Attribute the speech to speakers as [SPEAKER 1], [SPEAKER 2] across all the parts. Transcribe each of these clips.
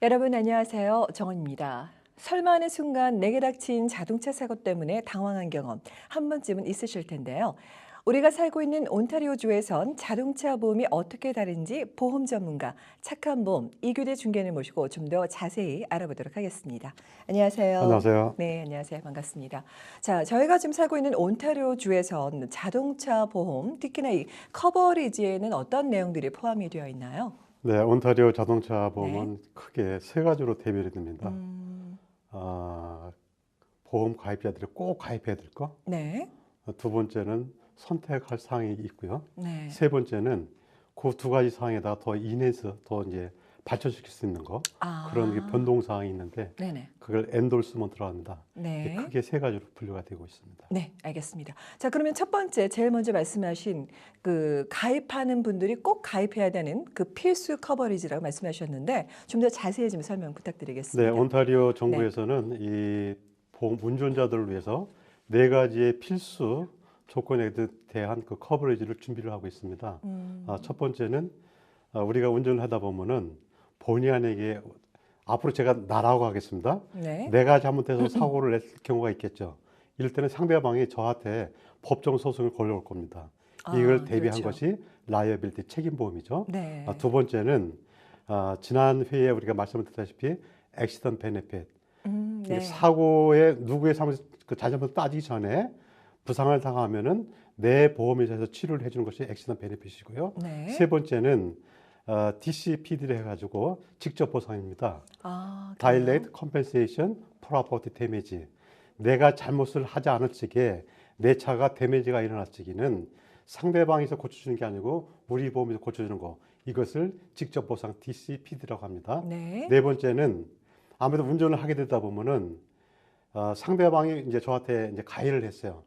[SPEAKER 1] 여러분 안녕하세요. 정원입니다. 설마 하는 순간 내게 닥친 자동차 사고 때문에 당황한 경험 한 번쯤은 있으실 텐데요. 우리가 살고 있는 온타리오주에선 자동차 보험이 어떻게 다른지 보험 전문가 착한 보험 이규대 중개를 모시고 좀 더 자세히 알아보도록 하겠습니다. 안녕하세요.
[SPEAKER 2] 안녕하세요.
[SPEAKER 1] 네, 안녕하세요. 반갑습니다. 자, 저희가 지금 살고 있는 온타리오주에선 자동차 보험, 특히나 이 커버리지에는 어떤 내용들이 포함이 되어 있나요?
[SPEAKER 2] 네, 온타리오 자동차
[SPEAKER 1] 네.
[SPEAKER 2] 보험은 크게 세 가지로 대별이 됩니다.
[SPEAKER 1] 음,
[SPEAKER 2] 아, 보험 가입자들이 꼭 가입해야 될 거.
[SPEAKER 1] 네.
[SPEAKER 2] 두 번째는 선택할 사항이 있고요.
[SPEAKER 1] 네.
[SPEAKER 2] 세 번째는 그 두 가지 사항에다가 더 인해서 더 이제 발전시킬 수 있는 거. 그런 게
[SPEAKER 1] 아.
[SPEAKER 2] 변동 사항이 있는데
[SPEAKER 1] 네네.
[SPEAKER 2] 그걸 엔돌스먼트로 합니다. 이게
[SPEAKER 1] 네.
[SPEAKER 2] 크게 세 가지로 분류가 되고 있습니다.
[SPEAKER 1] 네, 알겠습니다. 자, 그러면 첫 번째 제일 먼저 말씀하신 그 가입하는 분들이 꼭 가입해야 되는 그 필수 커버리지라고 말씀하셨는데 좀 더 자세히 좀 설명
[SPEAKER 2] 네,
[SPEAKER 1] 부탁드리겠습니다.
[SPEAKER 2] 온타리오
[SPEAKER 1] 네.
[SPEAKER 2] 정부에서는 이 보험 운전자들을 위해서 네 가지의 필수 조건에 대한 그 커버리지를 준비를 하고 있습니다. 첫 번째는 우리가 운전을 하다 보면은 본의 아니게 앞으로 제가 나라고 하겠습니다.
[SPEAKER 1] 네.
[SPEAKER 2] 내가 잘못해서 사고를 낼 경우가 있겠죠. 이럴 때는 상대방이 저한테 법정 소송을 걸려올 겁니다. 이걸
[SPEAKER 1] 아,
[SPEAKER 2] 대비한
[SPEAKER 1] 그렇죠.
[SPEAKER 2] 것이 라이어빌티 책임보험이죠.
[SPEAKER 1] 네.
[SPEAKER 2] 두 번째는 지난 회에 우리가 말씀을 드렸다시피 액시던 베네핏. 이게
[SPEAKER 1] 네.
[SPEAKER 2] 사고에 누구의 그 자전거 따지기 전에 부상을 당하면은 내 보험회사에서 치료를 해주는 것이 액시던 베네핏이고요.
[SPEAKER 1] 네.
[SPEAKER 2] 세 번째는 DCPD를 해가지고 직접 보상입니다.
[SPEAKER 1] 아, 그래요?
[SPEAKER 2] Direct Compensation Property Damage. 내가 잘못을 하지 않을 적에 내 차가 데미지가 일어날 적에는 상대방에서 고쳐주는 게 아니고 우리 보험에서 고쳐주는 거. 이것을 직접 보상 DCPD라고 합니다.
[SPEAKER 1] 네.
[SPEAKER 2] 네 번째는 아무래도 운전을 하게 되다 보면은 상대방이 이제 저한테 이제 가해를 했어요.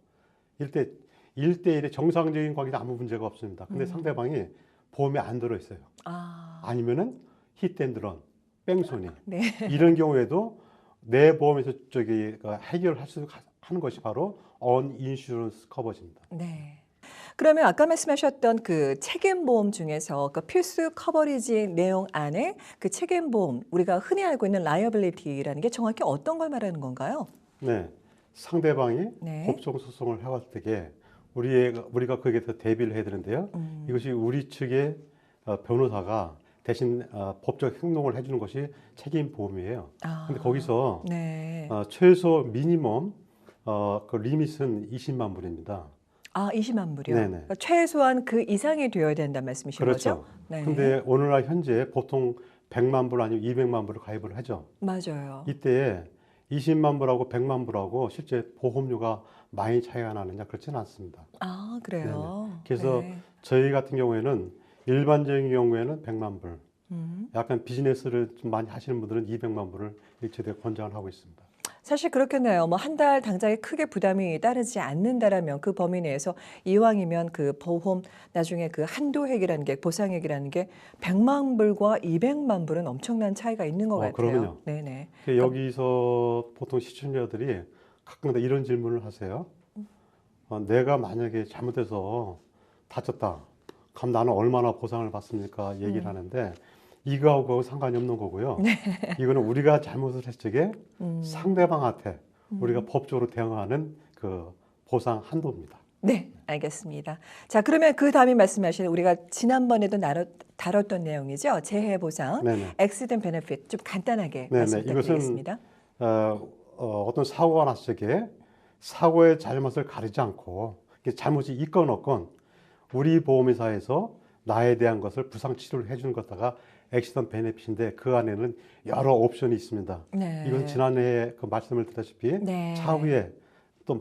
[SPEAKER 2] 일대 1대1의 정상적인 관계는 아무 문제가 없습니다. 근데 상대방이 보험에 안 들어 있어요.
[SPEAKER 1] 아,
[SPEAKER 2] 아니면은 히트앤런, 뺑소니.
[SPEAKER 1] 네.
[SPEAKER 2] 이런 경우에도 내 보험에서 해결할 수 하는 것이 바로 언인슈런스 커버지입니다.
[SPEAKER 1] 네. 그러면 아까 말씀하셨던 그 책임보험 중에서 그 필수 커버리지 내용 안에 그 책임보험, 우리가 흔히 알고 있는 라이어빌리티라는 게 정확히 어떤 걸 말하는 건가요?
[SPEAKER 2] 네, 상대방이
[SPEAKER 1] 네.
[SPEAKER 2] 법정 소송을 해왔을 때에 우리가 거기에 대해서 대비를 해야 되는데요. 이것이 우리 측의 변호사가 대신 법적 행동을 해주는 것이 책임 보험이에요. 근데
[SPEAKER 1] 아,
[SPEAKER 2] 거기서
[SPEAKER 1] 네.
[SPEAKER 2] 최소 미니멈 그 리밋은 20만 불입니다.
[SPEAKER 1] 아, 20만 불이요.
[SPEAKER 2] 네네.
[SPEAKER 1] 그러니까 최소한 그 이상이 되어야 된다는 말씀이신 거죠?
[SPEAKER 2] 그렇죠.
[SPEAKER 1] 네.
[SPEAKER 2] 근데 오늘날 현재 보통 100만 불 아니면 200만 불을 가입을 하죠.
[SPEAKER 1] 맞아요.
[SPEAKER 2] 이때 20만 불하고 100만 불하고 실제 보험료가 많이 차이가 나느냐 그렇지는 않습니다.
[SPEAKER 1] 아,
[SPEAKER 2] 네네.
[SPEAKER 1] 그래요.
[SPEAKER 2] 그래서
[SPEAKER 1] 네.
[SPEAKER 2] 저희 같은 경우에는 일반적인 경우에는 100만 불,
[SPEAKER 1] 음.
[SPEAKER 2] 약간 비즈니스를 좀 많이 하시는 분들은 200만 불을 일체되게 권장을 하고 있습니다.
[SPEAKER 1] 사실 그렇겠네요. 뭐 한 달 당장에 크게 부담이 따르지 않는다라면 그 범위 내에서 이왕이면 그 보험 나중에 그 한도액이라는 게 보상액이라는 게 100만 불과 200만 불은 엄청난 차이가 있는 것 같아요.
[SPEAKER 2] 그러면요.
[SPEAKER 1] 네네. 그러니까
[SPEAKER 2] 여기서 보통 시청자들이 가끔가다 이런 질문을 하세요. 내가 만약에 잘못해서 다쳤다. 그럼 나는 얼마나 보상을 받습니까? 얘기를 하는데 이거하고 상관이 없는 거고요. 이거는 우리가 잘못을 했을 적에 상대방한테 우리가 법적으로 대응하는 그 보상 한도입니다.
[SPEAKER 1] 네, 알겠습니다. 자, 그러면 그 다음에 말씀하신 우리가 지난번에도 다뤘던 내용이죠. 재해 보상,
[SPEAKER 2] 네네.
[SPEAKER 1] 액시던트 베네핏 좀 간단하게
[SPEAKER 2] 네네.
[SPEAKER 1] 말씀
[SPEAKER 2] 이것은
[SPEAKER 1] 부탁드리겠습니다.
[SPEAKER 2] 어떤 사고가 났을 적에 사고의 잘못을 가리지 않고 잘못이 있건 없건 우리 보험회사에서 나에 대한 것을 부상 치료를 해주는 것다가 액시던 베네핏인데 그 안에는 여러 옵션이 있습니다.
[SPEAKER 1] 네.
[SPEAKER 2] 이건 지난해에 그 말씀을 드렸다시피
[SPEAKER 1] 네.
[SPEAKER 2] 차후에 또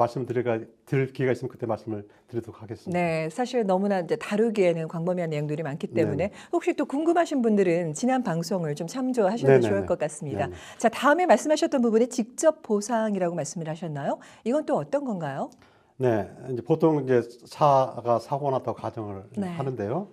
[SPEAKER 2] 드릴 기회가 있으면 그때 말씀을 드리도록 하겠습니다.
[SPEAKER 1] 네, 사실 너무나 이제 다루기에는 광범위한 내용들이 많기 때문에
[SPEAKER 2] 네네.
[SPEAKER 1] 혹시 또 궁금하신 분들은 지난 방송을 좀 참조하셔도
[SPEAKER 2] 네네네.
[SPEAKER 1] 좋을 것 같습니다.
[SPEAKER 2] 네네.
[SPEAKER 1] 자, 다음에 말씀하셨던 부분이 직접 보상이라고 말씀을 하셨나요? 이건 또 어떤 건가요?
[SPEAKER 2] 네, 이제 보통 이제 차가 사고 났다고 가정을
[SPEAKER 1] 네.
[SPEAKER 2] 하는데요.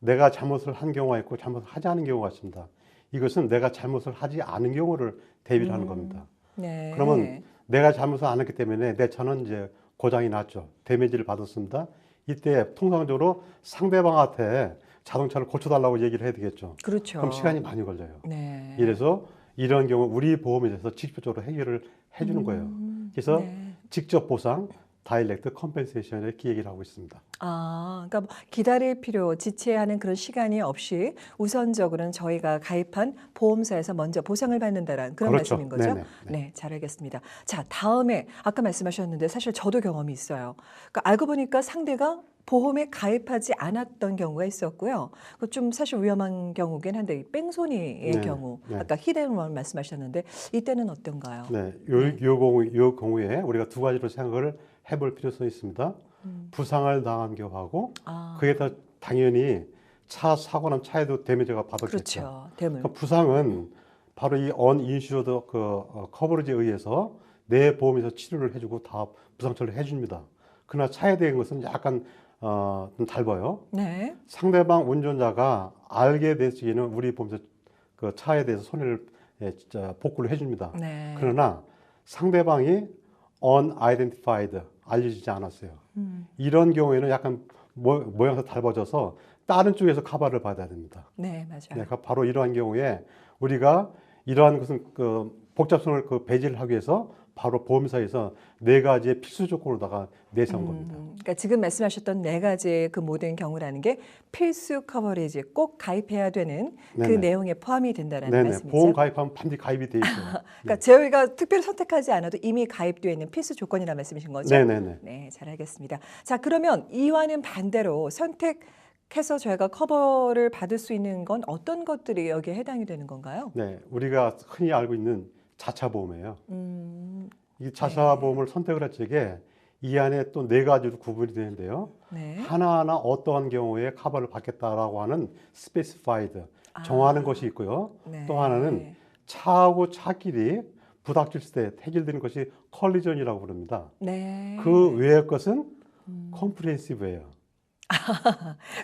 [SPEAKER 2] 내가 잘못을 한 경우가 있고 잘못을 하지 않은 경우가 있습니다. 이것은 내가 잘못을 하지 않은 경우를 대비를 하는 겁니다.
[SPEAKER 1] 네.
[SPEAKER 2] 그러면 내가 잘못을 안 했기 때문에 내 차는 이제 고장이 났죠. 데미지를 받았습니다. 이때 통상적으로 상대방한테 자동차를 고쳐달라고 얘기를 해야 되겠죠.
[SPEAKER 1] 그렇죠.
[SPEAKER 2] 그럼 시간이 많이 걸려요.
[SPEAKER 1] 네.
[SPEAKER 2] 이래서 이런 경우 우리 보험에 대해서 직접적으로 해결을 해주는 거예요. 그래서
[SPEAKER 1] 네.
[SPEAKER 2] 직접 보상, 다이렉트 컴펜세이션을 이렇게 얘기를 하고 있습니다.
[SPEAKER 1] 아, 그러니까 뭐 기다릴 필요, 지체하는 그런 시간이 없이 우선적으로는 저희가 가입한 보험사에서 먼저 보상을 받는다라는 그런
[SPEAKER 2] 그렇죠.
[SPEAKER 1] 말씀인 거죠?
[SPEAKER 2] 네네. 네.
[SPEAKER 1] 네, 잘 알겠습니다. 자, 다음에 아까 말씀하셨는데 사실 저도 경험이 있어요. 그러니까 알고 보니까 상대가 보험에 가입하지 않았던 경우가 있었고요. 그 좀 사실 위험한 경우긴 한데 이 뺑소니의
[SPEAKER 2] 네,
[SPEAKER 1] 경우,
[SPEAKER 2] 네.
[SPEAKER 1] 아까 히든원 말씀하셨는데 이때는 어떤가요?
[SPEAKER 2] 네,
[SPEAKER 1] 네.
[SPEAKER 2] 요 경우에 우리가 두 가지로 생각을 해볼 필요성이 있습니다. 부상을 당한 경우하고
[SPEAKER 1] 아,
[SPEAKER 2] 그에 다 당연히 차 사고 난 차에도 데미지가 받았겠죠.
[SPEAKER 1] 그렇죠. 대물.
[SPEAKER 2] 그러니까 부상은 바로 이 언인슈어드 커버리지에 의해서 내 보험에서 치료를 해주고 다 부상 처리를 해줍니다. 그러나 차에 대한 것은 약간 좀 닮아요.
[SPEAKER 1] 네.
[SPEAKER 2] 상대방 운전자가 알게 되시기는 우리 보험에서 그 차에 대해서 손해를 진짜 복구를 해줍니다.
[SPEAKER 1] 네.
[SPEAKER 2] 그러나 상대방이 unidentified 알려지지 않았어요. 이런 경우에는 약간 모양새가 닮아져서 다른 쪽에서 커버를 받아야 됩니다.
[SPEAKER 1] 네, 맞아요.
[SPEAKER 2] 네, 그러니까 바로 이러한 경우에 우리가 이러한 것은 그 복잡성을 그 배제를 하기 위해서 바로 보험사에서 네 가지의 필수 조건으로다가 내세운 겁니다.
[SPEAKER 1] 그러니까 지금 말씀하셨던 네 가지의 그 모든 경우라는 게 필수 커버리지 꼭 가입해야 되는 그
[SPEAKER 2] 네네.
[SPEAKER 1] 내용에 포함이 된다라는
[SPEAKER 2] 네네.
[SPEAKER 1] 말씀이죠.
[SPEAKER 2] 보험 가입하면 반드시 가입이 돼 있어요.
[SPEAKER 1] 그러니까 저희가 특별히 선택하지 않아도 이미 가입되어 있는 필수 조건이라는 말씀이신 거죠?
[SPEAKER 2] 네네네.
[SPEAKER 1] 네, 잘 알겠습니다. 자, 그러면 이와는 반대로 선택해서 저희가 커버를 받을 수 있는 건 어떤 것들이 여기에 해당이 되는 건가요?
[SPEAKER 2] 네, 우리가 흔히 알고 있는 자차 보험이에요. 이 자차
[SPEAKER 1] 네.
[SPEAKER 2] 보험을 선택을 할 적에 이 안에 또 네 가지로 구분이 되는데요.
[SPEAKER 1] 네.
[SPEAKER 2] 하나하나 어떠한 경우에 커버를 받겠다라고 하는 specified 정하는 것이 있고요.
[SPEAKER 1] 네.
[SPEAKER 2] 또 하나는 차하고 차끼리 부닥칠 때 해결되는 것이 컬리전이라고 부릅니다.
[SPEAKER 1] 네.
[SPEAKER 2] 그 외의 것은 컴프레hensive예요.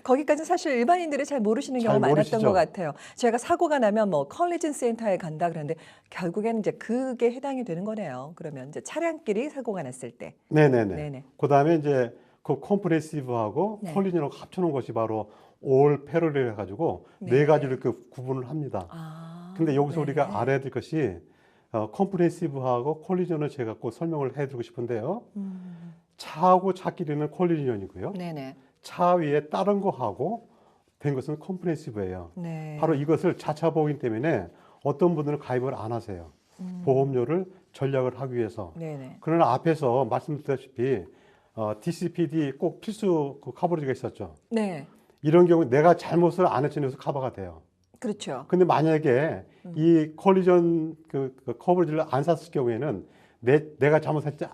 [SPEAKER 1] 거기까지는 사실 일반인들이 잘 모르시는
[SPEAKER 2] 잘
[SPEAKER 1] 경우가 많았던
[SPEAKER 2] 모르시죠?
[SPEAKER 1] 것 같아요. 저희가 사고가 나면 뭐 컬리전 센터에 간다 그러는데 결국에는 이제 그게 해당이 되는 거네요. 그러면 이제 차량끼리 사고가 났을 때.
[SPEAKER 2] 네네네.
[SPEAKER 1] 네네.
[SPEAKER 2] 그다음에 이제 그 컴프레hensive하고
[SPEAKER 1] 네.
[SPEAKER 2] 컬리전하고 합쳐놓은 것이 바로 all peril을 해가지고
[SPEAKER 1] 네.
[SPEAKER 2] 네 가지로 이렇게 구분을 합니다.
[SPEAKER 1] 아,
[SPEAKER 2] 근데 여기서
[SPEAKER 1] 네.
[SPEAKER 2] 우리가 알아야 될 것이 컴프레hensive하고 콜리전을 제가 꼭 설명을 해드리고 싶은데요. 차하고 차끼리는 콜리전이고요.
[SPEAKER 1] 네네.
[SPEAKER 2] 차 위에 다른 거하고 된 것은 컴프레hensive예요.
[SPEAKER 1] 네.
[SPEAKER 2] 바로 이것을 자차 보험이기 때문에 어떤 분들은 가입을 안 하세요. 보험료를 전략을 하기 위해서.
[SPEAKER 1] 네네.
[SPEAKER 2] 그러나 앞에서 말씀드렸다시피 DCPD 꼭 필수 그 커버리지가 있었죠.
[SPEAKER 1] 네.
[SPEAKER 2] 이런 경우 내가 잘못을 안 했으면 커버가 돼요.
[SPEAKER 1] 그렇죠.
[SPEAKER 2] 근데 만약에 이 콜리전 그 커버리지를 안 샀을 경우에는 내가 잘못했을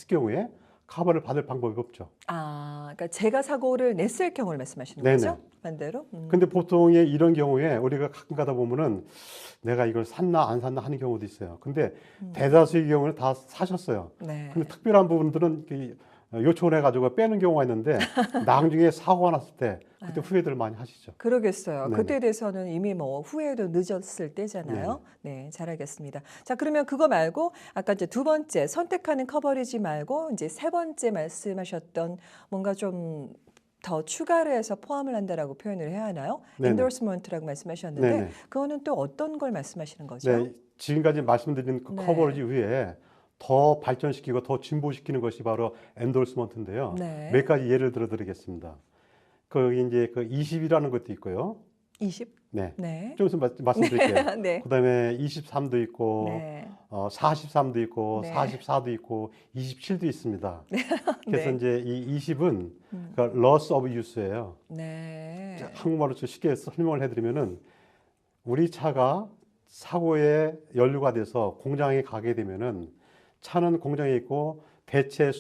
[SPEAKER 2] 경우에 커버를 받을 방법이 없죠.
[SPEAKER 1] 아, 그러니까 제가 사고를 냈을 경우를 말씀하시는
[SPEAKER 2] 네네.
[SPEAKER 1] 거죠? 반대로?
[SPEAKER 2] 근데 보통의 이런 경우에 우리가 가끔 가다 보면은 내가 이걸 샀나 안 샀나 하는 경우도 있어요. 근데 대다수의 경우는 다 사셨어요.
[SPEAKER 1] 네.
[SPEAKER 2] 근데 특별한 부분들은 요청을 해가지고 빼는 경우가 있는데 나중에 사고가 났을 때 그때 후회들 많이 하시죠.
[SPEAKER 1] 그러겠어요.
[SPEAKER 2] 네네.
[SPEAKER 1] 그때에 대해서는 이미 뭐 후회도 늦었을 때잖아요. 네, 잘 알겠습니다. 자, 그러면 그거 말고 아까 이제 두 번째 선택하는 커버리지 말고 이제 세 번째 말씀하셨던 뭔가 좀 더 추가를 해서 포함을 한다라고 표현을 해야 하나요?
[SPEAKER 2] 네네.
[SPEAKER 1] endorsement라고 말씀하셨는데
[SPEAKER 2] 네네.
[SPEAKER 1] 그거는 또 어떤 걸 말씀하시는 거죠?
[SPEAKER 2] 네, 지금까지 말씀드린 그
[SPEAKER 1] 네.
[SPEAKER 2] 커버리지 위에 더 발전시키고 더 진보시키는 것이 바로 엔돌스먼트인데요.
[SPEAKER 1] 네.
[SPEAKER 2] 몇 가지 예를 들어 드리겠습니다. 거기 이제 그 20이라는 것도 있고요.
[SPEAKER 1] 20?
[SPEAKER 2] 네.
[SPEAKER 1] 네.
[SPEAKER 2] 좀 있으면 말씀드릴게요.
[SPEAKER 1] 네.
[SPEAKER 2] 그다음에 23도 있고
[SPEAKER 1] 네.
[SPEAKER 2] 43도 있고
[SPEAKER 1] 네.
[SPEAKER 2] 44도 있고 27도 있습니다. 그래서
[SPEAKER 1] 네.
[SPEAKER 2] 이제 이 20은 그러니까 loss of use예요.
[SPEAKER 1] 네.
[SPEAKER 2] 한국말로 좀 쉽게 설명을 해드리면은 우리 차가 사고에 연루가 돼서 공장에 가게 되면은 차는 공장에 있고 대체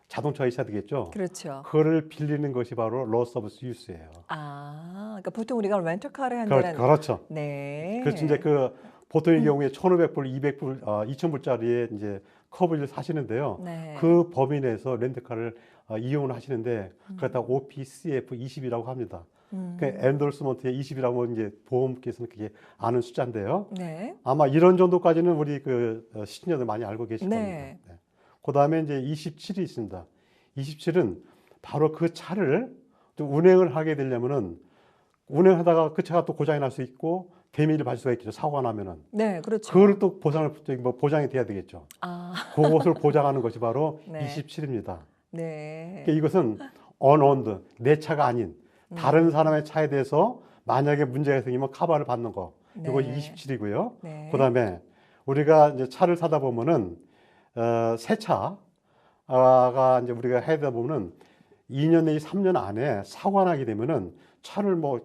[SPEAKER 2] 자동차가 있어야 되겠죠.
[SPEAKER 1] 그렇죠.
[SPEAKER 2] 그거를 빌리는 것이 바로 loss of use예요.
[SPEAKER 1] 아, 그러니까 보통 우리가 렌터카를 한다는
[SPEAKER 2] 그렇죠.
[SPEAKER 1] 네.
[SPEAKER 2] 그래서 이제 그 보통의 경우에 1,500불, 200불, 2,000불짜리의 이제 커브를 사시는데요.
[SPEAKER 1] 네.
[SPEAKER 2] 그 범위 내에서 렌트카를 이용을 하시는데 그렇다고 OPCF 20이라고 합니다. 그 엔돌스먼트에 20이라고 이제 보험께서는 그게 아는 숫자인데요.
[SPEAKER 1] 네.
[SPEAKER 2] 아마 이런 정도까지는 우리 그 시청자들 많이 알고 계실
[SPEAKER 1] 네.
[SPEAKER 2] 겁니다. 네. 그다음에 이제 27이 있습니다. 27은 바로 그 차를 좀 운행을 하게 되려면은 운행하다가 그 차가 또 고장이 날 수 있고 대미를 받을 수가 있겠죠. 사고가 나면은.
[SPEAKER 1] 네, 그렇죠.
[SPEAKER 2] 그걸 또 보장이 돼야 되겠죠.
[SPEAKER 1] 아,
[SPEAKER 2] 그것을 보장하는 것이 바로
[SPEAKER 1] 네.
[SPEAKER 2] 27입니다.
[SPEAKER 1] 네.
[SPEAKER 2] 그러니까 이것은 unowned, 내 차가 아닌 다른 사람의 차에 대해서 만약에 문제가 생기면 카바를 받는 거. 이거
[SPEAKER 1] 네.
[SPEAKER 2] 27이고요.
[SPEAKER 1] 네.
[SPEAKER 2] 그다음에 우리가 이제 차를 사다 보면은 새 차가 이제 우리가 해다 보면은 2년 내지 3년 안에 사고가 나게 되면은 차를 뭐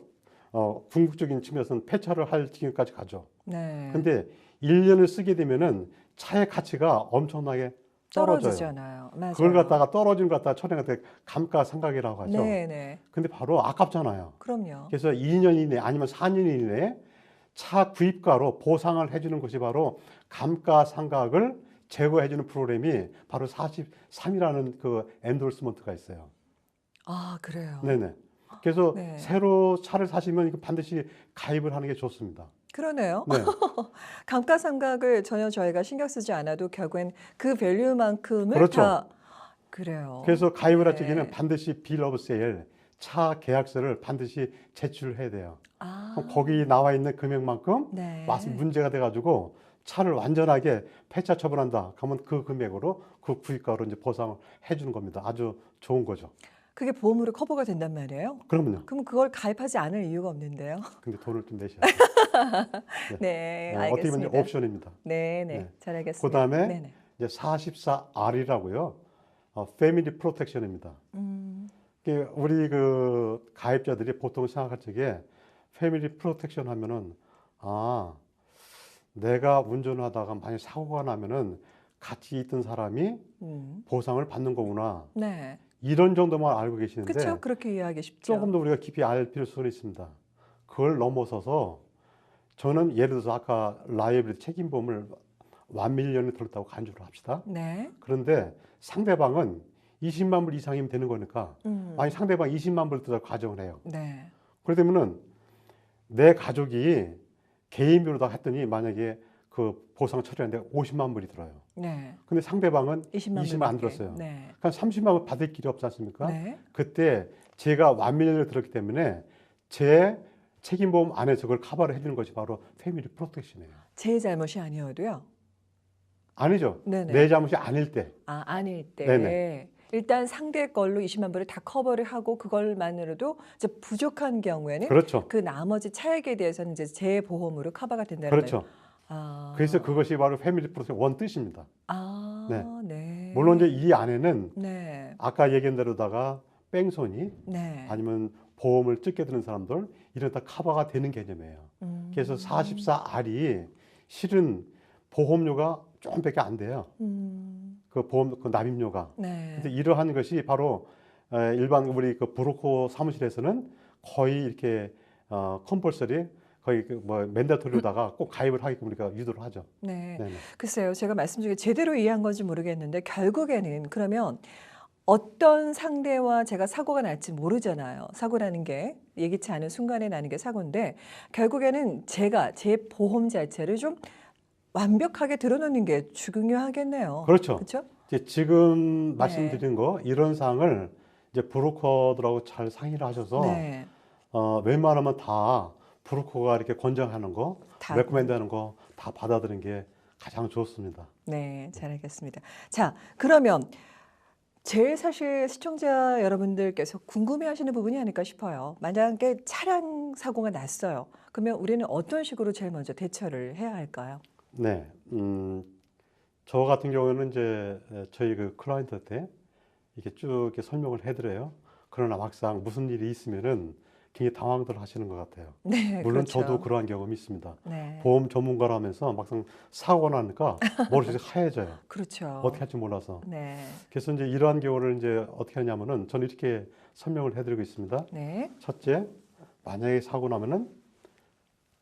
[SPEAKER 2] 궁극적인 측면에서는 폐차를 할 지경까지 가죠.
[SPEAKER 1] 네.
[SPEAKER 2] 근데 1년을 쓰게 되면은 차의 가치가 엄청나게 떨어져요.
[SPEAKER 1] 떨어지잖아요. 맞아요.
[SPEAKER 2] 그걸 갖다가 떨어진 걸 갖다가 천에 갖다 감가상각이라고 하죠.
[SPEAKER 1] 네, 네.
[SPEAKER 2] 근데 바로 아깝잖아요.
[SPEAKER 1] 그럼요.
[SPEAKER 2] 그래서 2년 이내 아니면 4년 이내에 차 구입가로 보상을 해주는 것이 바로 감가상각을 제거해주는 프로그램이 바로 43이라는 그 엔돌스먼트가 있어요.
[SPEAKER 1] 아, 그래요.
[SPEAKER 2] 네네. 그래서
[SPEAKER 1] 네.
[SPEAKER 2] 새로 차를 사시면 이거 반드시 가입을 하는 게 좋습니다.
[SPEAKER 1] 그러네요.
[SPEAKER 2] 네.
[SPEAKER 1] 감가상각을 전혀 저희가 신경 쓰지 않아도 결국엔 그 밸류만큼을
[SPEAKER 2] 그렇죠.
[SPEAKER 1] 다 그래요.
[SPEAKER 2] 그래서 가입을 할
[SPEAKER 1] 네.
[SPEAKER 2] 적에는 반드시 빌 오브 세일, 차 계약서를 반드시 제출해야 돼요.
[SPEAKER 1] 아,
[SPEAKER 2] 그럼 거기 나와 있는 금액만큼
[SPEAKER 1] 네.
[SPEAKER 2] 와서 문제가 돼가지고 차를 완전하게 폐차 처분한다. 그러면 그 금액으로 그 구입가로 이제 보상을 해주는 겁니다. 아주 좋은 거죠.
[SPEAKER 1] 그게 보험으로 커버가 된단 말이에요?
[SPEAKER 2] 그러면요.
[SPEAKER 1] 그럼 그걸 가입하지 않을 이유가 없는데요.
[SPEAKER 2] 근데 돈을 좀 내셔야 돼요.
[SPEAKER 1] 네,
[SPEAKER 2] 어떻게 보면
[SPEAKER 1] 알겠습니다.
[SPEAKER 2] 이제 옵션입니다.
[SPEAKER 1] 네, 네,
[SPEAKER 2] 네.
[SPEAKER 1] 잘 알겠습니다.
[SPEAKER 2] 그다음에
[SPEAKER 1] 네, 네.
[SPEAKER 2] 이제 44R이라고요. 패밀리 프로텍션입니다. 우리 그 가입자들이 보통 생각할 적에 패밀리 프로텍션 하면은 아, 내가 운전을 하다가 만약 사고가 나면은 같이 있던 사람이 보상을 받는 거구나.
[SPEAKER 1] 네,
[SPEAKER 2] 이런 정도만 알고 계시는데
[SPEAKER 1] 그렇죠. 그렇게 이해하기 쉽죠.
[SPEAKER 2] 조금 더 우리가 깊이 알 필요성이 있습니다. 그걸 넘어서서 저는 예를 들어서 아까 라이어빌리티 책임보험을 1밀리언을 들었다고 간주를 합시다.
[SPEAKER 1] 네,
[SPEAKER 2] 그런데 상대방은 20만 불 이상이면 되는 거니까 만약 상대방 20만 불 들어 가정을 해요.
[SPEAKER 1] 네,
[SPEAKER 2] 그러면은 내 가족이 개인비로다 했더니 만약에 그 보상 처리하는데 50만 불이 들어요.
[SPEAKER 1] 네.
[SPEAKER 2] 근데 상대방은
[SPEAKER 1] 20만
[SPEAKER 2] 20만 안
[SPEAKER 1] 불밖에.
[SPEAKER 2] 들었어요.
[SPEAKER 1] 네,
[SPEAKER 2] 그럼 30만 불 받을 길이 없지 않습니까?
[SPEAKER 1] 네.
[SPEAKER 2] 그때 제가 1밀리언을 들었기 때문에 제 책임보험 안에서 그걸 커버를 해주는 것이 바로 패밀리 프로텍션이에요.
[SPEAKER 1] 제 잘못이 아니어도요.
[SPEAKER 2] 아니죠.
[SPEAKER 1] 네네.
[SPEAKER 2] 내 잘못이 아닐 때.
[SPEAKER 1] 아, 아닐 때.
[SPEAKER 2] 네네.
[SPEAKER 1] 일단 상대 걸로 20만 불을 다 커버를 하고 그걸만으로도 이제 부족한 경우에는
[SPEAKER 2] 그렇죠.
[SPEAKER 1] 그 나머지 차액에 대해서는 이제 재보험으로 커버가 된다는
[SPEAKER 2] 그렇죠.
[SPEAKER 1] 말이에요. 아,
[SPEAKER 2] 그래서 그것이 바로 패밀리 프로텍션 원 뜻입니다.
[SPEAKER 1] 아,
[SPEAKER 2] 네.
[SPEAKER 1] 네.
[SPEAKER 2] 물론 이제 이 안에는
[SPEAKER 1] 네,
[SPEAKER 2] 아까 얘기한 대로다가 뺑소니
[SPEAKER 1] 네.
[SPEAKER 2] 아니면 보험을 적게 드는 사람들 이런 다 커버가 되는 개념이에요. 그래서 44R이 실은 보험료가 조금밖에 안 돼요. 그 보험 그 납입료가.
[SPEAKER 1] 네.
[SPEAKER 2] 근데 이러한 것이 바로 일반 우리 그 브로커 사무실에서는 거의 이렇게 컴펄서리 거의 그 뭐 맨다토리로다가 꼭 가입을 하게끔 우리가 유도를 하죠.
[SPEAKER 1] 네.
[SPEAKER 2] 네네.
[SPEAKER 1] 글쎄요, 제가 말씀 중에 제대로 이해한 건지 모르겠는데 결국에는 그러면 어떤 상대와 제가 사고가 날지 모르잖아요. 사고라는 게 예기치 않은 순간에 나는 게 사고인데 결국에는 제가 제 보험 자체를 좀 완벽하게 들어놓는 게 중요하겠네요.
[SPEAKER 2] 그렇죠.
[SPEAKER 1] 그렇죠?
[SPEAKER 2] 이제 지금
[SPEAKER 1] 네.
[SPEAKER 2] 말씀드린 거 이런 사항을 이제 브로커들하고 잘 상의를 하셔서
[SPEAKER 1] 네.
[SPEAKER 2] 웬만하면 다 브로커가 이렇게 권장하는 거,
[SPEAKER 1] 다.
[SPEAKER 2] 레코멘드하는 거 다 받아들이는 게 가장 좋습니다.
[SPEAKER 1] 네, 잘 알겠습니다. 자, 그러면 제일 사실 시청자 여러분들께서 궁금해하시는 부분이 아닐까 싶어요. 만약에 차량 사고가 났어요. 그러면 우리는 어떤 식으로 제일 먼저 대처를 해야 할까요?
[SPEAKER 2] 네, 저 같은 경우에는 이제 저희 그 클라이언트한테 이렇게 쭉 이렇게 설명을 해드려요. 그러나 막상 무슨 일이 있으면은 굉장히 당황들 하시는 것 같아요.
[SPEAKER 1] 네,
[SPEAKER 2] 물론
[SPEAKER 1] 그렇죠.
[SPEAKER 2] 저도 그러한 경험이 있습니다.
[SPEAKER 1] 네,
[SPEAKER 2] 보험 전문가라 하면서 막상 사고가 나니까 머릿속이 하얘져요.
[SPEAKER 1] 그렇죠.
[SPEAKER 2] 어떻게 할지 몰라서.
[SPEAKER 1] 네,
[SPEAKER 2] 그래서 이제 이러한 경우를 이제 어떻게 하냐면은 저는 이렇게 설명을 해드리고 있습니다.
[SPEAKER 1] 네,
[SPEAKER 2] 첫째, 만약에 사고 나면은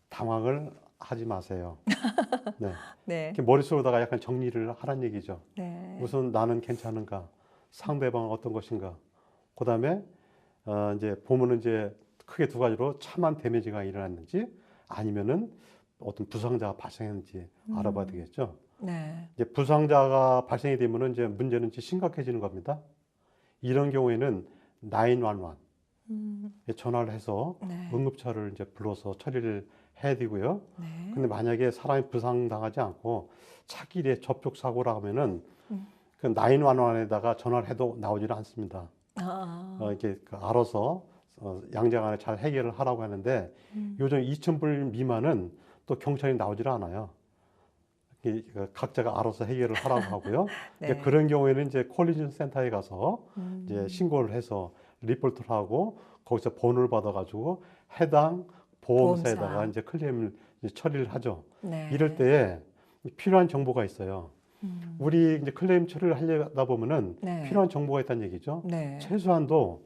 [SPEAKER 2] 당황을 하지 마세요. 네.
[SPEAKER 1] 네,
[SPEAKER 2] 이렇게 머릿속에다가 약간 정리를 하란 얘기죠.
[SPEAKER 1] 네,
[SPEAKER 2] 우선 나는 괜찮은가? 상대방은 어떤 것인가? 그 다음에 이제 보면은 이제 크게 두 가지로 차만 데미지가 일어났는지 아니면은 어떤 부상자가 발생했는지 알아봐야 되겠죠.
[SPEAKER 1] 네,
[SPEAKER 2] 이제 부상자가 발생이 되면은 이제 문제는 이제 심각해지는 겁니다. 이런 경우에는 911 전화를 해서
[SPEAKER 1] 네,
[SPEAKER 2] 응급차를 이제 불러서 처리를 해야 되고요.
[SPEAKER 1] 네.
[SPEAKER 2] 근데 만약에 사람이 부상당하지 않고 차길에 접촉 사고라 하면은
[SPEAKER 1] 음.
[SPEAKER 2] 그 911에다가 전화를 해도 나오지는 않습니다.
[SPEAKER 1] 아.
[SPEAKER 2] 이렇게 알아서 양자간에 잘 해결을 하라고 하는데 요즘 2,000불 미만은 또 경찰이 나오질 않아요. 각자가 알아서 해결을 하라고 하고요. 이제
[SPEAKER 1] 네.
[SPEAKER 2] 그런 경우에는 이제 콜리전 센터에 가서 이제
[SPEAKER 1] 음.
[SPEAKER 2] 신고를 해서 리포트를 하고 거기서 번호를 받아가지고 해당 보험사에다가
[SPEAKER 1] 보험사.
[SPEAKER 2] 이제 클레임을 이제 처리를 하죠. 이럴
[SPEAKER 1] 네.
[SPEAKER 2] 때에 필요한 정보가 있어요.
[SPEAKER 1] 음.
[SPEAKER 2] 우리 이제 클레임 처리를 하려다 보면은
[SPEAKER 1] 네.
[SPEAKER 2] 필요한 정보가 있다는 얘기죠.
[SPEAKER 1] 네.
[SPEAKER 2] 최소한도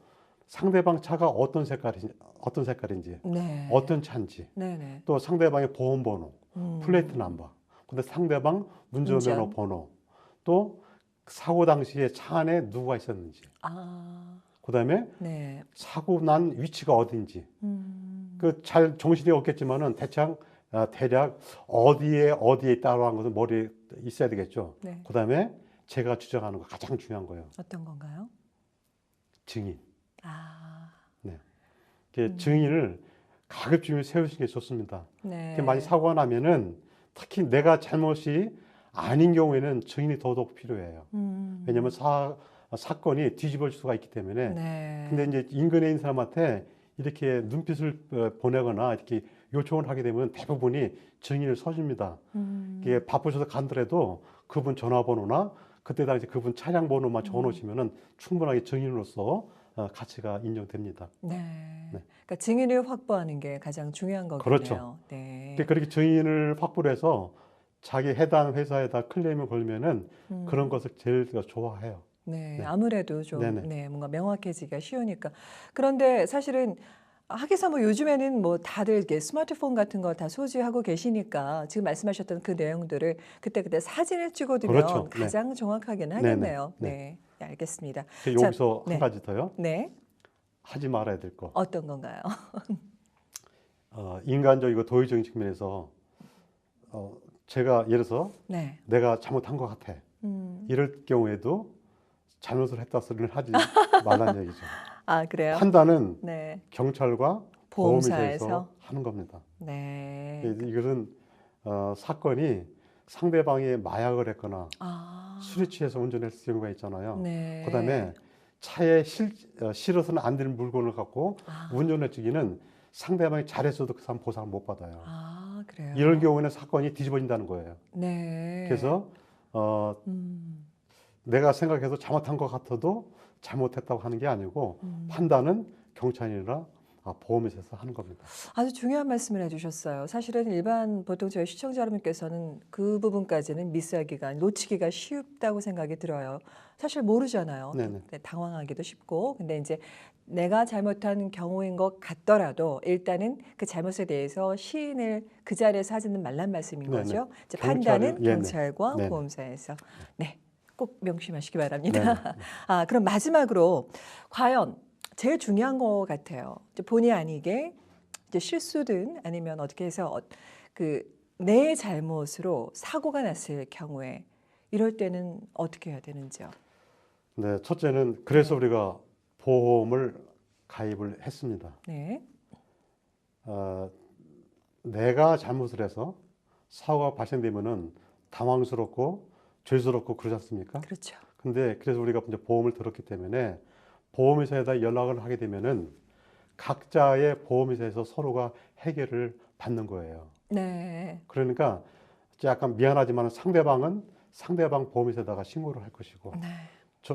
[SPEAKER 2] 상대방 차가 어떤 색깔인지,
[SPEAKER 1] 네.
[SPEAKER 2] 어떤 차인지,
[SPEAKER 1] 네네.
[SPEAKER 2] 또 상대방의 보험번호, 플레이트
[SPEAKER 1] 음.
[SPEAKER 2] 넘버, 근데 상대방 운전면허
[SPEAKER 1] 운전.
[SPEAKER 2] 번호, 또 사고 당시에 차 안에 누가 있었는지,
[SPEAKER 1] 아.
[SPEAKER 2] 그다음에
[SPEAKER 1] 네.
[SPEAKER 2] 사고 난 위치가 어딘지,
[SPEAKER 1] 음.
[SPEAKER 2] 그 잘 정신이 없겠지만은 대략 어디에 있다고 하는 것은 머리에 있어야 되겠죠.
[SPEAKER 1] 네.
[SPEAKER 2] 그다음에 제가 주장하는 거 가장 중요한 거예요.
[SPEAKER 1] 어떤 건가요?
[SPEAKER 2] 증인.
[SPEAKER 1] 아.
[SPEAKER 2] 네. 증인을 가급적이면 세우시는 게 좋습니다. 많이
[SPEAKER 1] 네.
[SPEAKER 2] 사고가 나면은 특히 내가 잘못이 아닌 경우에는 증인이 더더욱 필요해요. 왜냐하면 사건이 뒤집어질 수가 있기 때문에.
[SPEAKER 1] 네.
[SPEAKER 2] 근데 이제 인근에 있는 사람한테 이렇게 눈빛을 보내거나 이렇게 요청을 하게 되면 대부분이 증인을 서줍니다. 이게 바쁘셔서 간더라도 그분 전화번호나 그때 당시 그분 차량 번호만 적어놓으시면은 충분하게 증인으로서 가치가 인정됩니다.
[SPEAKER 1] 네.
[SPEAKER 2] 네.
[SPEAKER 1] 그러니까 증인을 확보하는 게 가장 중요한
[SPEAKER 2] 그렇죠.
[SPEAKER 1] 거겠네요. 네.
[SPEAKER 2] 그렇게 증인을 확보를 해서 자기 해당 회사에다 클레임을 걸면은 그런 것을 제일 좋아해요.
[SPEAKER 1] 네.
[SPEAKER 2] 네.
[SPEAKER 1] 아무래도 좀,
[SPEAKER 2] 네네.
[SPEAKER 1] 네, 뭔가 명확해지기가 쉬우니까. 그런데 사실은 하기사 뭐 요즘에는 뭐 다들 이렇게 스마트폰 같은 거 다 소지하고 계시니까 지금 말씀하셨던 그 내용들을 그때그때 사진을 찍어두면
[SPEAKER 2] 그렇죠. 네.
[SPEAKER 1] 가장 정확하게는
[SPEAKER 2] 네네.
[SPEAKER 1] 하겠네요.
[SPEAKER 2] 네.
[SPEAKER 1] 네. 네, 알겠습니다. 자,
[SPEAKER 2] 여기서 한
[SPEAKER 1] 네.
[SPEAKER 2] 가지 더요.
[SPEAKER 1] 네.
[SPEAKER 2] 하지 말아야 될 거.
[SPEAKER 1] 어떤 건가요?
[SPEAKER 2] 인간적이고 도의적인 측면에서 제가 예를 들어서
[SPEAKER 1] 네.
[SPEAKER 2] 내가 잘못한 것 같아. 이럴 경우에도 잘못을 했다 소리를 하지 말라는 얘기죠.
[SPEAKER 1] 아, 그래요?
[SPEAKER 2] 판단은
[SPEAKER 1] 네.
[SPEAKER 2] 경찰과
[SPEAKER 1] 보험사에서?
[SPEAKER 2] 보험회사에서 하는 겁니다.
[SPEAKER 1] 네.
[SPEAKER 2] 이것은 사건이 상대방이 마약을 했거나
[SPEAKER 1] 아.
[SPEAKER 2] 술에 취해서 운전했을 경우가 있잖아요.
[SPEAKER 1] 네.
[SPEAKER 2] 그다음에 차에 실어서는 안 되는 물건을 갖고
[SPEAKER 1] 아.
[SPEAKER 2] 운전할 적에는 상대방이 잘했어도 그 사람 보상을 못 받아요.
[SPEAKER 1] 아, 그래요?
[SPEAKER 2] 이런 경우에는 사건이 뒤집어진다는 거예요.
[SPEAKER 1] 네.
[SPEAKER 2] 그래서
[SPEAKER 1] 음.
[SPEAKER 2] 내가 생각해서 잘못한 것 같아도 잘못했다고 하는 게 아니고 판단은 경찰이나 보험회사에서 하는 겁니다.
[SPEAKER 1] 아주 중요한 말씀을 해주셨어요. 사실은 일반 보통 저희 시청자 여러분께서는 그 부분까지는 미스하기가 놓치기가 쉽다고 생각이 들어요. 사실 모르잖아요.
[SPEAKER 2] 네네.
[SPEAKER 1] 네, 당황하기도 쉽고. 근데 이제 내가 잘못한 경우인 것 같더라도 일단은 그 잘못에 대해서 시인을 그 자리에서 하지는 말란 말씀인
[SPEAKER 2] 네네.
[SPEAKER 1] 거죠. 이제
[SPEAKER 2] 경찰은-
[SPEAKER 1] 판단은
[SPEAKER 2] 네네.
[SPEAKER 1] 경찰과
[SPEAKER 2] 네네.
[SPEAKER 1] 보험사에서. 네, 꼭 명심하시기 바랍니다.
[SPEAKER 2] 네네.
[SPEAKER 1] 아, 그럼 마지막으로 과연 제일 중요한 것 같아요. 이제 본의 아니게 이제 실수든 아니면 어떻게 해서 내 잘못으로 사고가 났을 경우에 이럴 때는 어떻게 해야 되는지요?
[SPEAKER 2] 네, 첫째는 그래서
[SPEAKER 1] 네.
[SPEAKER 2] 우리가 보험을 가입을 했습니다.
[SPEAKER 1] 네.
[SPEAKER 2] 내가 잘못을 해서 사고가 발생되면은 당황스럽고 죄스럽고 그러지 않습니까?
[SPEAKER 1] 그렇죠.
[SPEAKER 2] 근데 그래서 우리가 이제 보험을 들었기 때문에 보험회사에다 연락을 하게 되면은 각자의 보험회사에서 서로가 해결을 받는 거예요.
[SPEAKER 1] 네.
[SPEAKER 2] 그러니까 약간 미안하지만 상대방은 상대방 보험회사에다가 신고를 할 것이고
[SPEAKER 1] 네.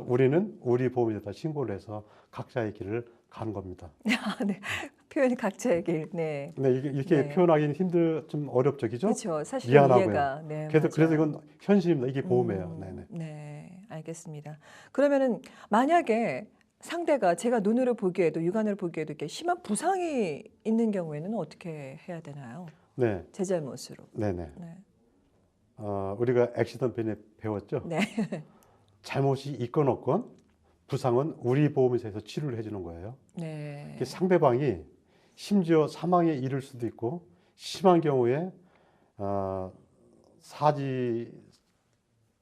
[SPEAKER 2] 우리는 우리 보험회사에다 신고를 해서 각자의 길을 가는 겁니다.
[SPEAKER 1] 아, 네. 표현이 각자의 길. 네.
[SPEAKER 2] 근데 이렇게
[SPEAKER 1] 네.
[SPEAKER 2] 표현하기는 좀 어렵죠, 그죠?
[SPEAKER 1] 그렇죠. 사실은
[SPEAKER 2] 미안하고요.
[SPEAKER 1] 이해가. 네,
[SPEAKER 2] 그래서
[SPEAKER 1] 맞아요.
[SPEAKER 2] 이건 현실입니다. 이게 보험이에요. 네네.
[SPEAKER 1] 네, 알겠습니다. 그러면은 만약에 상대가 제가 눈으로 보기에도 육안으로 보기에도 이렇게 심한 부상이 있는 경우에는 어떻게 해야 되나요?
[SPEAKER 2] 네,
[SPEAKER 1] 제 잘못으로.
[SPEAKER 2] 네네.
[SPEAKER 1] 네.
[SPEAKER 2] 우리가 액시던 펜에 배웠죠.
[SPEAKER 1] 네.
[SPEAKER 2] 잘못이 있건 없건 부상은 우리 보험회사에서 치료를 해주는 거예요.
[SPEAKER 1] 네.
[SPEAKER 2] 상대방이 심지어 사망에 이를 수도 있고 심한 경우에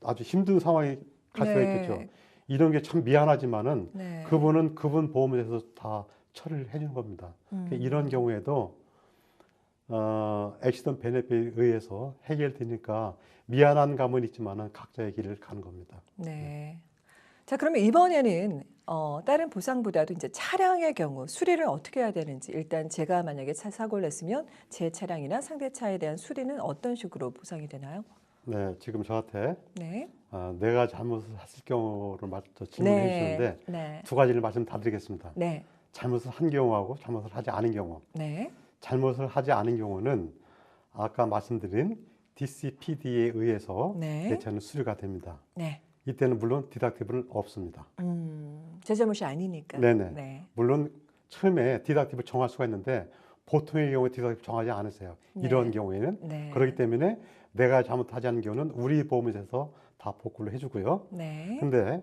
[SPEAKER 2] 아주 힘든 상황이 갈 수가
[SPEAKER 1] 네.
[SPEAKER 2] 있겠죠. 이런 게 참 미안하지만은
[SPEAKER 1] 네.
[SPEAKER 2] 그분은 그분 보험에서 다 처리를 해주는 겁니다. 이런 경우에도 액시던 베네핏에 의해서 해결되니까 미안한 감은 있지만은 각자의 길을 가는 겁니다.
[SPEAKER 1] 네. 자, 그러면 이번에는 다른 보상보다도 이제 차량의 경우 수리를 어떻게 해야 되는지 일단 제가 만약에 차 사고를 냈으면 제 차량이나 상대 차에 대한 수리는 어떤 식으로 보상이 되나요?
[SPEAKER 2] 네, 지금 저한테
[SPEAKER 1] 네.
[SPEAKER 2] 내가 잘못을 했을 경우를 질문해
[SPEAKER 1] 네.
[SPEAKER 2] 주시는데
[SPEAKER 1] 네.
[SPEAKER 2] 두 가지를 말씀 다 드리겠습니다.
[SPEAKER 1] 네.
[SPEAKER 2] 잘못을 한 경우하고 잘못을 하지 않은 경우.
[SPEAKER 1] 네.
[SPEAKER 2] 잘못을 하지 않은 경우는 아까 말씀드린 DCPD에 의해서
[SPEAKER 1] 네.
[SPEAKER 2] 내 차는 수리가 됩니다.
[SPEAKER 1] 네.
[SPEAKER 2] 이때는 물론 디덕티브는 없습니다.
[SPEAKER 1] 제 잘못이 아니니까.
[SPEAKER 2] 네네.
[SPEAKER 1] 네.
[SPEAKER 2] 물론 처음에 디덕티브를 정할 수가 있는데 보통의 경우에 디덕티브 정하지 않으세요. 이런
[SPEAKER 1] 네.
[SPEAKER 2] 경우에는.
[SPEAKER 1] 네.
[SPEAKER 2] 그렇기 때문에 내가 잘못하지 않은 경우는 우리 보험회사에서 다 복구를 해주고요.
[SPEAKER 1] 네.
[SPEAKER 2] 근데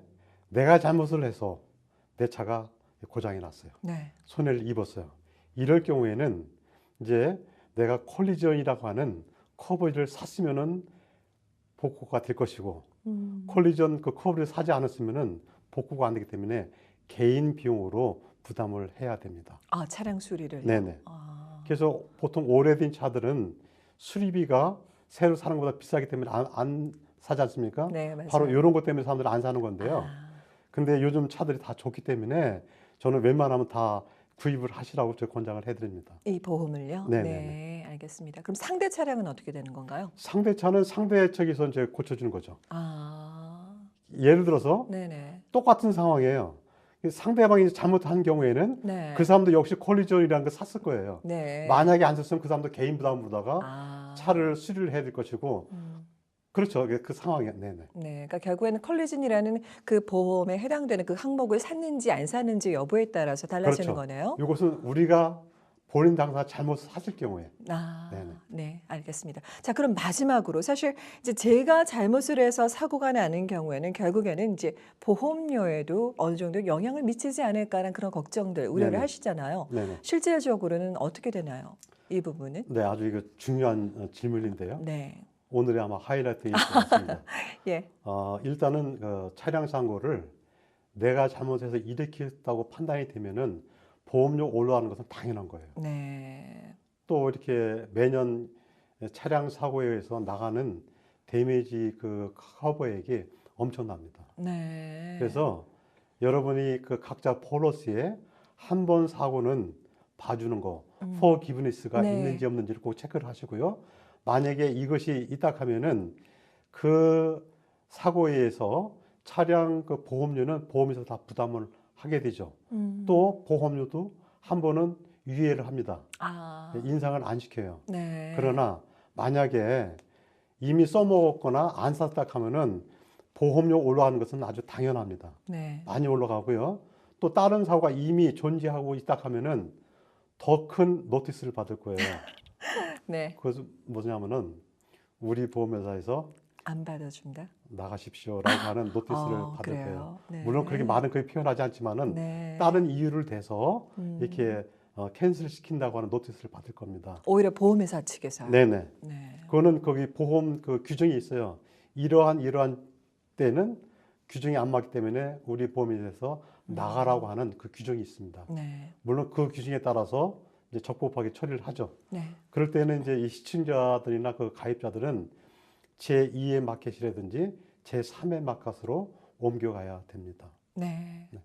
[SPEAKER 2] 내가 잘못을 해서 내 차가 고장이 났어요.
[SPEAKER 1] 네.
[SPEAKER 2] 손해를 입었어요. 이럴 경우에는 이제 내가 콜리전이라고 하는 커버리를 샀으면은 복구가 될 것이고 콜리전 그 커버리를 사지 않았으면은 복구가 안 되기 때문에 개인 비용으로 부담을 해야 됩니다.
[SPEAKER 1] 아, 차량 수리를.
[SPEAKER 2] 네네.
[SPEAKER 1] 아.
[SPEAKER 2] 그래서 보통 오래된 차들은 수리비가 새로 사는 것보다 비싸기 때문에 안 사지 않습니까?
[SPEAKER 1] 네, 맞아요.
[SPEAKER 2] 바로 이런 것 때문에 사람들이 안 사는 건데요.
[SPEAKER 1] 아.
[SPEAKER 2] 근데 요즘 차들이 다 좋기 때문에 저는 웬만하면 다 구입을 하시라고 저 권장을 해드립니다.
[SPEAKER 1] 이 보험을요?
[SPEAKER 2] 네네네.
[SPEAKER 1] 네, 알겠습니다. 그럼 상대 차량은 어떻게 되는 건가요?
[SPEAKER 2] 상대 차는 상대 측에서 이제 고쳐주는 거죠.
[SPEAKER 1] 아.
[SPEAKER 2] 예를 들어서
[SPEAKER 1] 네네.
[SPEAKER 2] 똑같은 상황이에요. 상대방이 잘못한 경우에는
[SPEAKER 1] 네.
[SPEAKER 2] 그 사람도 역시 콜리전이라는 걸 샀을 거예요.
[SPEAKER 1] 네.
[SPEAKER 2] 만약에 안 샀으면 그 사람도 개인 부담으로다가
[SPEAKER 1] 아.
[SPEAKER 2] 차를 수리를 해야 될 것이고 그렇죠. 그 상황이에요. 네네.
[SPEAKER 1] 네, 그러니까 결국에는 컬리전이라는 그 보험에 해당되는 그 항목을 샀는지 안 샀는지 여부에 따라서 달라지는
[SPEAKER 2] 그렇죠.
[SPEAKER 1] 거네요.
[SPEAKER 2] 이것은 우리가 본인 당사 잘못을 샀을 경우에.
[SPEAKER 1] 아,
[SPEAKER 2] 네네.
[SPEAKER 1] 네, 알겠습니다. 자, 그럼 마지막으로 사실 이제 제가 잘못을 해서 사고가 나는 경우에는 결국에는 이제 보험료에도 어느 정도 영향을 미치지 않을까라는 그런 걱정들, 우려를
[SPEAKER 2] 네네.
[SPEAKER 1] 하시잖아요.
[SPEAKER 2] 네네.
[SPEAKER 1] 실질적으로는 어떻게 되나요? 이 부분은?
[SPEAKER 2] 네, 아주 이거 중요한 질문인데요.
[SPEAKER 1] 네,
[SPEAKER 2] 오늘의 아마 하이라이트일 것 같습니다.
[SPEAKER 1] 예,
[SPEAKER 2] 일단은 그 차량 사고를 내가 잘못해서 일으켰다고 판단이 되면은 보험료 올라가는 것은 당연한 거예요.
[SPEAKER 1] 네,
[SPEAKER 2] 또 이렇게 매년 차량 사고에 의해서 나가는 데미지 그 커버액이 엄청납니다.
[SPEAKER 1] 네.
[SPEAKER 2] 그래서 여러분이 그 각자 폴리시에 한 번 사고는 봐주는 거, 포기브니스가
[SPEAKER 1] 네.
[SPEAKER 2] 있는지 없는지를 꼭 체크를 하시고요. 만약에 이것이 있다 하면은 그 사고에 의해서 차량 그 보험료는 보험에서 다 부담을 하게 되죠. 또 보험료도 한 번은 유예를 합니다.
[SPEAKER 1] 아,
[SPEAKER 2] 인상을 안 시켜요.
[SPEAKER 1] 네.
[SPEAKER 2] 그러나 만약에 이미 써먹었거나 안 샀다 하면은 보험료 올라가는 것은 아주 당연합니다.
[SPEAKER 1] 네.
[SPEAKER 2] 많이 올라가고요. 또 다른 사고가 이미 존재하고 있다 하면은 더 큰 노티스를 받을 거예요.
[SPEAKER 1] 네.
[SPEAKER 2] 그것은 뭐냐면은 우리 보험회사에서
[SPEAKER 1] 안 받아준다.
[SPEAKER 2] 나가십시오라고 하는 노티스를 받을
[SPEAKER 1] 그래요.
[SPEAKER 2] 거예요.
[SPEAKER 1] 네.
[SPEAKER 2] 물론 그렇게 많은 걸 표현하지 않지만은
[SPEAKER 1] 네.
[SPEAKER 2] 다른 이유를 대서
[SPEAKER 1] 음.
[SPEAKER 2] 이렇게 캔슬 시킨다고 하는 노티스를 받을 겁니다.
[SPEAKER 1] 오히려 보험회사 측에서.
[SPEAKER 2] 네네.
[SPEAKER 1] 네.
[SPEAKER 2] 그거는 거기 보험 그 규정이 있어요. 이러한 때는 규정이 안 맞기 때문에 우리 보험회사에서 나가라고 하는 그 규정이 있습니다.
[SPEAKER 1] 네.
[SPEAKER 2] 물론 그 규정에 따라서 이제 적법하게 처리를 하죠.
[SPEAKER 1] 네.
[SPEAKER 2] 그럴 때는 이제 이 시청자들이나 그 가입자들은 제2의 마켓이라든지 제3의 마켓으로 옮겨가야 됩니다.
[SPEAKER 1] 네.
[SPEAKER 2] 네.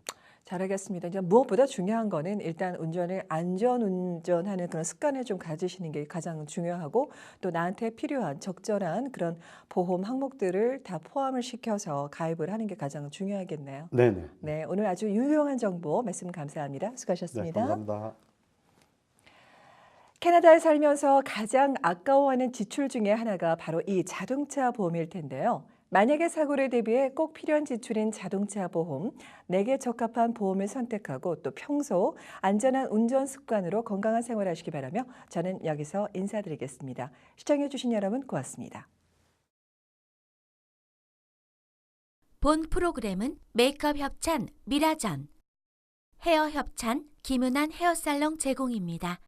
[SPEAKER 1] 잘하겠습니다. 이제 무엇보다 중요한 거는 일단 운전을 안전 운전하는 그런 습관을 좀 가지시는 게 가장 중요하고 또 나한테 필요한 적절한 그런 보험 항목들을 다 포함을 시켜서 가입을 하는 게 가장 중요하겠네요.
[SPEAKER 2] 네네.
[SPEAKER 1] 네, 오늘 아주 유용한 정보 말씀 감사합니다.
[SPEAKER 2] 네,
[SPEAKER 1] 수고하셨습니다.
[SPEAKER 2] 감사합니다.
[SPEAKER 1] 캐나다에 살면서 가장 아까워하는 지출 중에 하나가 바로 이 자동차 보험일 텐데요. 만약에 사고를 대비해 꼭 필요한 지출인 자동차 보험, 내게 적합한 보험을 선택하고 또 평소 안전한 운전 습관으로 건강한 생활하시기 바라며 저는 여기서 인사드리겠습니다. 시청해주신 여러분 고맙습니다.
[SPEAKER 3] 본 프로그램은 메이크업 협찬 미라전, 헤어 협찬 김은한 헤어살롱 제공입니다.